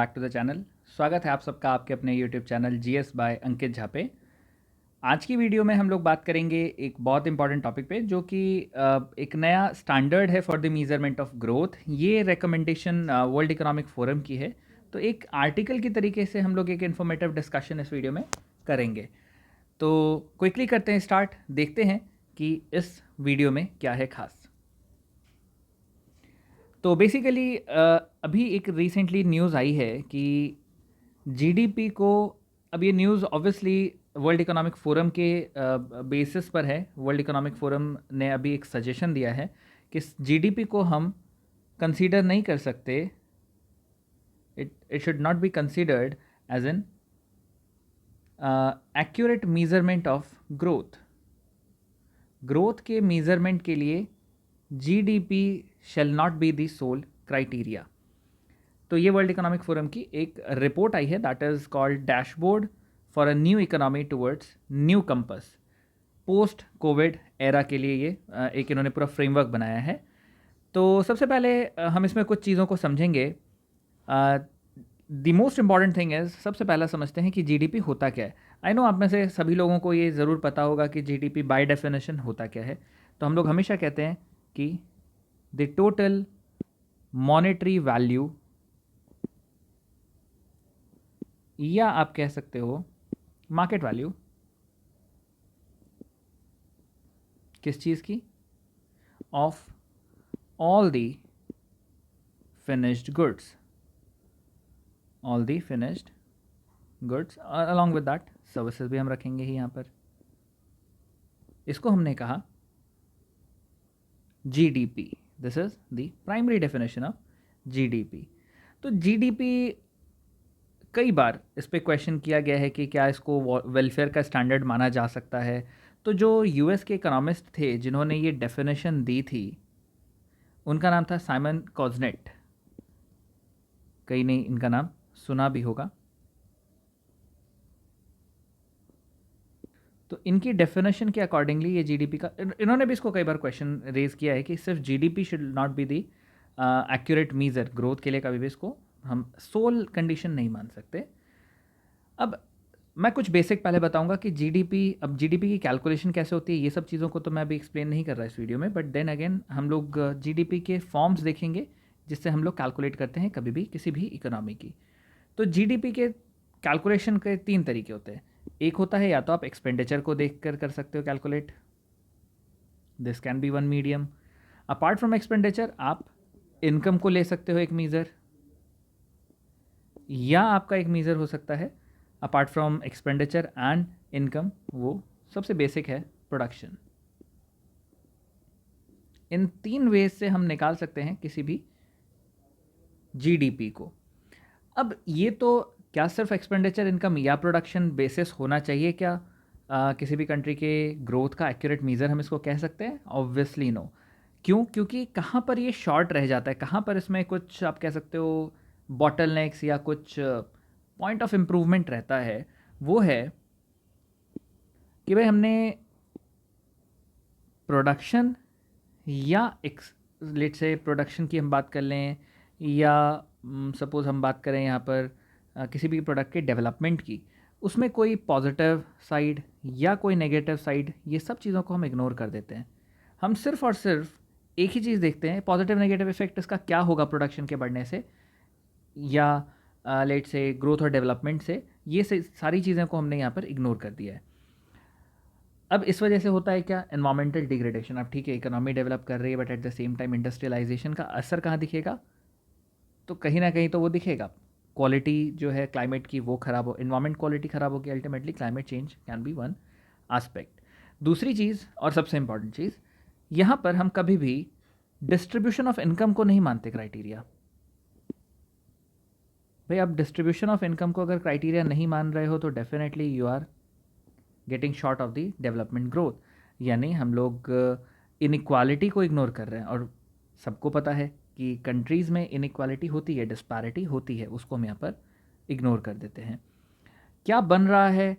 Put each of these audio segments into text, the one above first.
Back to the channel. स्वागत है आप सबका आपके अपने यूट्यूब चैनल जीएस बाय अंकित झा पे। आज की वीडियो में हम लोग बात करेंगे एक बहुत इंपॉर्टेंट टॉपिक पे जो कि एक नया स्टैंडर्ड है for the measurement of growth. ये रिकमेंडेशन वर्ल्ड इकोनॉमिक फोरम की है। तो एक आर्टिकल की तरीके से हम लोग एक इन्फॉर्मेटिव डिस्कशन इस वीडियो में करेंगे। तो क्विकली करते हैं स्टार्ट, देखते हैं कि इस वीडियो में क्या है खास। तो बेसिकली अभी एक रिसेंटली न्यूज़ आई है कि जीडीपी को, अब ये news obviously world economic forum के बेसिस पर है। वर्ल्ड इकोनॉमिक फोरम ने अभी एक सजेशन दिया है कि जीडीपी को हम कंसीडर नहीं कर सकते, it should not be considered as an accurate measurement of growth. Growth के मेजरमेंट के लिए GDP shall not be the sole criteria. तो ये वर्ल्ड इकोनॉमिक फोरम की एक रिपोर्ट आई है, that is called dashboard for a new economy towards new compass. Post Covid era के लिए ये एक इन्होंने पूरा फ्रेमवर्क बनाया है। तो सबसे पहले हम इसमें कुछ चीज़ों को समझेंगे। The most important thing is, सबसे पहला समझते हैं कि जीडीपी होता क्या है। आई नो आप में से सभी लोगों को ये ज़रूर पता होगा कि जीडीपी बाय डेफिनेशन होता क्या है। तो हम लोग हमेशा कहते हैं कि द टोटल मॉनेटरी वैल्यू, या आप कह सकते हो मार्केट वैल्यू, किस चीज़ की, of all the finished goods, all the finished goods along with that services भी हम रखेंगे ही यहाँ पर। इसको हमने कहा GDP. This is the primary definition of GDP. तो जीडीपी कई बार इस पे क्वेश्चन किया गया है कि क्या इसको वेलफेयर का स्टैंडर्ड माना जा सकता है। तो जो यूएस के इकोनॉमिस्ट थे जिन्होंने ये डेफिनेशन दी थी, उनका नाम था साइमन कॉजनेट। कई ने इनका नाम सुना भी होगा। तो इनकी डेफिनेशन के अकॉर्डिंगली ये जीडीपी का, इन्होंने भी इसको कई बार क्वेश्चन रेज किया है कि सिर्फ GDP should not be the accurate measure growth के लिए। कभी भी इसको हम सोल कंडीशन नहीं मान सकते। अब मैं कुछ बेसिक पहले बताऊंगा कि जीडीपी, अब जीडीपी की कैलकुलेशन कैसे होती है, ये सब चीज़ों को तो मैं अभी एक्सप्लेन नहीं कर रहा इस वीडियो में। बट देन अगेन हम लोग जीडीपी के फॉर्म्स देखेंगे जिससे हम लोग कैलकुलेट करते हैं कभी भी किसी भी इकोनॉमी की। तो जीडीपी के कैलकुलेशन के तीन तरीके होते हैं। एक होता है या तो आप एक्सपेंडिचर को देख कर सकते हो calculate, this can be one medium. Apart from expenditure आप इनकम को ले सकते हो एक मीज़र, या आपका एक मीज़र हो सकता है apart from expenditure and income, वो सबसे बेसिक है प्रोडक्शन। इन तीन वेज से हम निकाल सकते हैं किसी भी जीडीपी को। अब ये तो क्या सिर्फ एक्सपेंडिचर, इनकम या प्रोडक्शन बेसिस होना चाहिए क्या किसी भी कंट्री के ग्रोथ का एक्यूरेट मीज़र हम इसको कह सकते हैं? Obviously no. क्यों? क्योंकि कहाँ पर ये शॉर्ट रह जाता है, कहाँ पर इसमें कुछ आप कह सकते हो बॉटलनेक्स या कुछ पॉइंट ऑफ इम्प्रूवमेंट रहता है। वो है कि भाई हमने प्रोडक्शन या लेट से प्रोडक्शन की हम बात कर लें, या सपोज़ हम बात करें यहाँ पर किसी भी प्रोडक्ट के डेवलपमेंट की, उसमें कोई पॉजिटिव साइड या कोई नेगेटिव साइड, ये सब चीज़ों को हम इग्नोर कर देते हैं। हम सिर्फ और सिर्फ एक ही चीज़ देखते हैं, पॉजिटिव नेगेटिव इफेक्ट इसका क्या होगा प्रोडक्शन के बढ़ने से या लेट से ग्रोथ और डेवलपमेंट से। ये सारी चीज़ों को हमने यहाँ पर इग्नोर कर दिया है। अब इस वजह से होता है क्या, एनवायरमेंटल डिग्रेडेशन। अब ठीक है इकोनॉमी डेवलप कर रही है but at the same time industrialisation का असर कहाँ दिखेगा? तो कहीं ना कहीं तो वो दिखेगा। क्वालिटी जो है क्लाइमेट की वो ख़राब हो, इन्वायरमेंट क्वालिटी ख़राब होगी, ultimately climate change can be one aspect. दूसरी चीज़ और सबसे इंपॉर्टेंट चीज़, यहाँ पर हम कभी भी डिस्ट्रीब्यूशन ऑफ इनकम को नहीं मानते क्राइटेरिया। भाई आप डिस्ट्रीब्यूशन ऑफ इनकम को अगर क्राइटेरिया नहीं मान रहे हो तो definitely you are getting short of the development growth. यानी हम लोग इनइक्वालिटी को इग्नोर कर रहे हैं। और सबको पता है कि कंट्रीज़ में इनइक्वालिटी होती है, डिस्पैरिटी होती है, उसको हम यहाँ पर इग्नोर कर देते हैं। क्या बन रहा है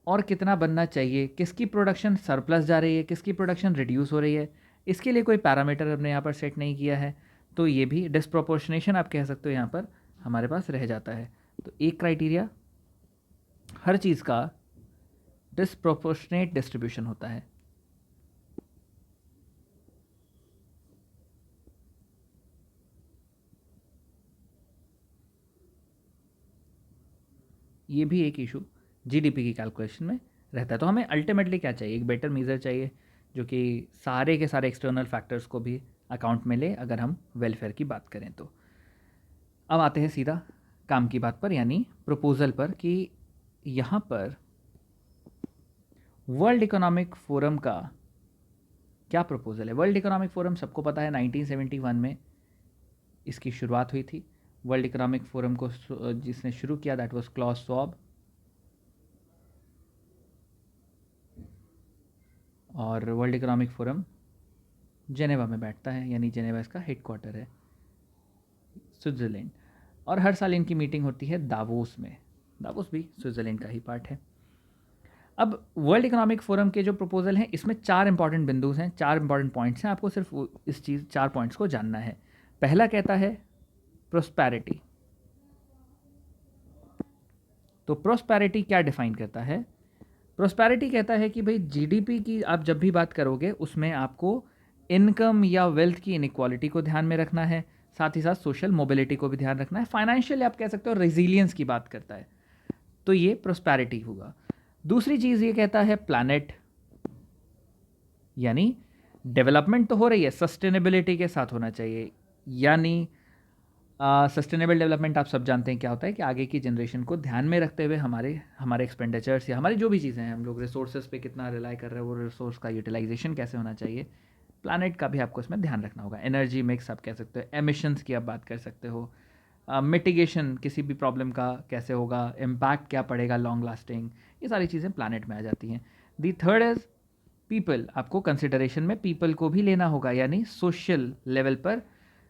और कितना बनना चाहिए, किसकी प्रोडक्शन सरप्लस जा रही है, किसकी प्रोडक्शन रिड्यूस हो रही है, इसके लिए कोई पैरामीटर हमने यहाँ पर सेट नहीं किया है। तो ये भी डिस्प्रोपोर्शनेशन आप कह सकते हो यहाँ पर हमारे पास रह जाता है। तो एक क्राइटेरिया, हर चीज़ का डिस्प्रोपोर्शनेट डिस्ट्रीब्यूशन होता है। ये भी एक इशू जीडीपी की कैलकुलेशन में रहता है। तो हमें अल्टीमेटली क्या चाहिए, एक बेटर मेज़र चाहिए जो कि सारे के सारे एक्सटर्नल फैक्टर्स को भी अकाउंट में ले, अगर हम वेलफेयर की बात करें तो। अब आते हैं सीधा काम की बात पर, यानी प्रपोज़ल पर, कि यहाँ पर वर्ल्ड इकोनॉमिक फोरम का क्या प्रपोज़ल है। वर्ल्ड इकोनॉमिक फोरम सबको पता है 1971 में इसकी शुरुआत हुई थी। वर्ल्ड इकोनॉमिक फोरम को जिसने शुरू किया दैट वाज क्लॉस स्वॉब, और वर्ल्ड इकोनॉमिक फोरम जेनेवा में बैठता है, यानी जेनेवा इसका हेडक्वार्टर है, स्विट्ज़रलैंड। और हर साल इनकी मीटिंग होती है दावोस में। दावोस भी स्विट्ज़रलैंड का ही पार्ट है। अब वर्ल्ड इकोनॉमिक फोरम के जो प्रपोजल हैं, इसमें 4 इंपॉर्टेंट बिंदुज हैं, 4 इंपॉर्टेंट पॉइंट्स हैं। आपको सिर्फ इस चीज़ 4 पॉइंट्स को जानना है। पहला कहता है प्रोस्पैरिटी। तो प्रोस्पैरिटी क्या डिफाइन करता है? प्रोस्पैरिटी कहता है कि भाई जीडीपी की आप जब भी बात करोगे उसमें आपको इनकम या वेल्थ की इनइक्वालिटी को ध्यान में रखना है, साथ ही साथ सोशल मोबिलिटी को भी ध्यान रखना है, फाइनेंशियल आप कह सकते हो रेजिलियंस की बात करता है। तो ये प्रोस्पैरिटी होगा। दूसरी चीज़ ये कहता है प्लैनेट, यानी डेवलपमेंट तो हो रही है, सस्टेनेबिलिटी के साथ होना चाहिए। यानी सस्टेनेबल डेवलपमेंट आप सब जानते हैं क्या होता है, कि आगे की जनरेशन को ध्यान में रखते हुए हमारे एक्सपेंडिचर्स या हमारी जो भी चीज़ें हैं, हम लोग रिसोर्सेज पे कितना रिलाई कर रहे हैं, वो रिसोर्स का यूटिलाइजेशन कैसे होना चाहिए। प्लानट का भी आपको इसमें ध्यान रखना होगा। एनर्जी मिक्स आप कह सकते हो, एमिशंस की आप बात कर सकते हो, मिटिगेशन किसी भी प्रॉब्लम का कैसे होगा, इम्पैक्ट क्या पड़ेगा लॉन्ग लास्टिंग, ये सारी चीज़ें प्लानट में आ जाती हैं। दी थर्ड इज़ पीपल। आपको कंसिडरेशन में पीपल को भी लेना होगा, यानी सोशल लेवल पर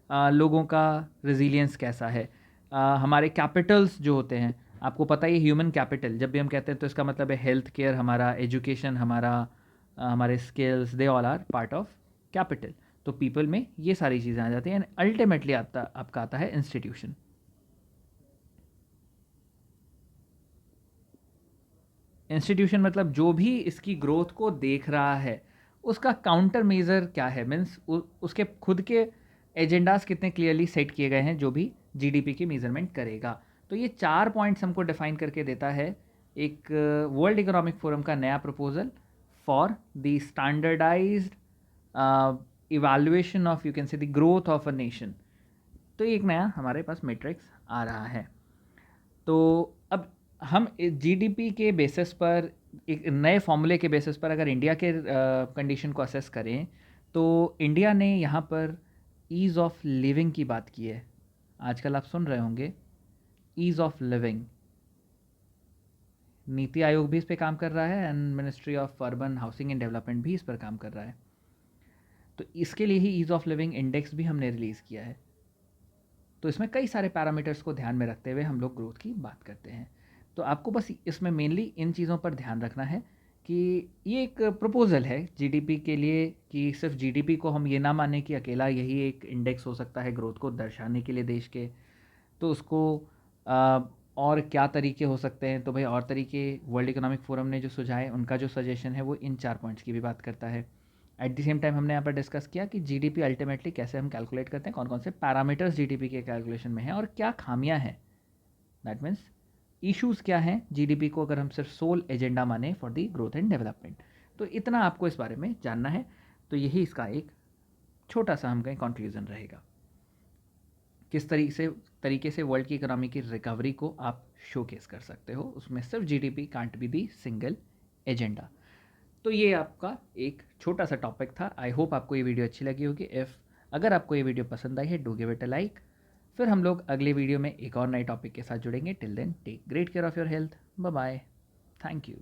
लोगों का रेजिलियंस कैसा है। हमारे कैपिटल्स जो होते हैं, आपको पता ही ह्यूमन कैपिटल जब भी हम कहते हैं तो इसका मतलब है हेल्थ केयर, हमारा एजुकेशन, हमारे skills, they all are part of capital. तो पीपल में ये सारी चीज़ें आ जाती हैं। अल्टीमेटली आपका आता है इंस्टीट्यूशन। इंस्टीट्यूशन मतलब जो भी इसकी ग्रोथ को देख रहा है उसका काउंटर मेजर क्या है, मीन्स उसके खुद के एजेंडाज कितने क्लियरली सेट किए गए हैं जो भी जीडीपी की मेजरमेंट करेगा। तो ये 4 पॉइंट्स हमको डिफाइन करके देता है एक वर्ल्ड इकोनॉमिक फोरम का नया proposal for the standardised evaluation of, you can say, the growth of a nation. तो एक नया हमारे पास मैट्रिक्स आ रहा है। तो अब हम जीडीपी के बेसिस पर, एक नए फॉर्मूले के बेसिस पर अगर इंडिया के कंडीशन को असेस करें, तो इंडिया ने यहाँ पर ईज़ ऑफ लिविंग की बात की है। आजकल आप सुन रहे होंगे ease of living. NITI Aayog भी इस पे काम कर रहा है and ministry of urban housing and development भी इस पर काम कर रहा है। तो इसके लिए ही ईज़ ऑफ लिविंग इंडेक्स भी हमने रिलीज़ किया है। तो इसमें कई सारे पैरामीटर्स को ध्यान में रखते हुए हम लोग ग्रोथ की बात करते हैं। तो आपको बस इसमें मेनली इन चीज़ों पर ध्यान रखना है कि ये एक प्रपोज़ल है जीडीपी के लिए, कि सिर्फ जीडीपी को हम ये ना माने कि अकेला यही एक इंडेक्स हो सकता है ग्रोथ को दर्शाने के लिए देश के। तो उसको और क्या तरीके हो सकते हैं, तो भाई और तरीके वर्ल्ड इकोनॉमिक फोरम ने जो सुझाए, उनका जो सजेशन है वो इन 4 पॉइंट्स की भी बात करता है। एट द सेम टाइम हमने यहाँ पर डिस्कस किया कि जीडीपी अल्टीमेटली कैसे हम कैलकुलेट करते हैं, कौन कौन से पैरामीटर्स जीडीपी के कैलकुलेशन में हैं और क्या खामियां हैं। दैट मीन्स इश्यूज़ क्या हैं जीडीपी को अगर हम सिर्फ सोल एजेंडा माने for the growth and development. तो इतना आपको इस बारे में जानना है। तो यही इसका एक छोटा सा हम कहें कंक्लूजन रहेगा। किस तरीके से वर्ल्ड की इकोनॉमी की रिकवरी को आप शोकेस कर सकते हो, उसमें सिर्फ GDP can't be the single agenda. तो ये आपका एक छोटा सा टॉपिक था। आई होप आपको ये वीडियो अच्छी लगी होगी। अगर आपको ये वीडियो पसंद आई है, do give it a like. फिर हम लोग अगले वीडियो में एक और नए टॉपिक के साथ जुड़ेंगे। Till then take great care of your health. Bye bye. Thank you.